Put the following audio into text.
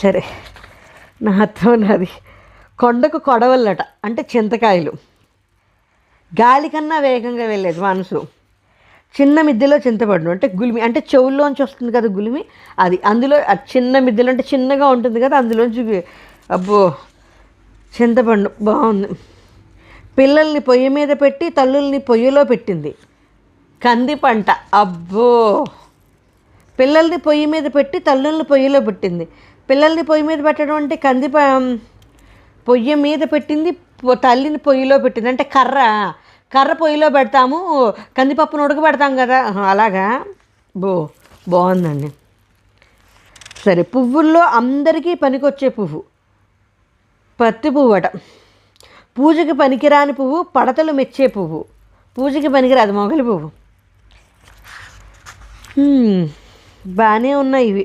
సరే, నా అర్థం ఉన్నది. కొండకు కొడవళ్ళట అంటే చింతకాయలు. గాలి కన్నా వేగంగా వెళ్ళేది మనసు. చిన్న మిద్దెలో చింతపండు అంటే గులిమి, అంటే చెవుల్లోంచి వస్తుంది కదా గులిమి, అది అందులో చిన్న మిద్దెలు అంటే చిన్నగా ఉంటుంది కదా, అందులోంచి అబ్బో చింతపండు బాగుంది. పిల్లల్ని పొయ్యి మీద పెట్టి తల్లుల్ని పొయ్యిలో పెట్టింది కంది పంట. అబ్బో, పిల్లల్ని పొయ్యి మీద పెట్టి తల్లుల్ని పొయ్యిలో పెట్టింది. పిల్లల్ని పొయ్యి మీద పెట్టడం అంటే పొయ్యి మీద పెట్టింది, తల్లిని పొయ్యిలో పెట్టింది. అంటే కర్ర పొయ్యిలో పెడతాము, కందిపప్పును ఉడకబెడతాం కదా, అలాగా. బాగుందండి. సరే, పువ్వుల్లో అందరికీ పనికొచ్చే పువ్వు పత్తి పువ్వు అట. పూజకి పనికిరాని పువ్వు, పడతలు మెచ్చే పువ్వు. పూజకి పనికిరాదు మొగలి పువ్వు. బాగానే ఉన్నాయి ఇవి.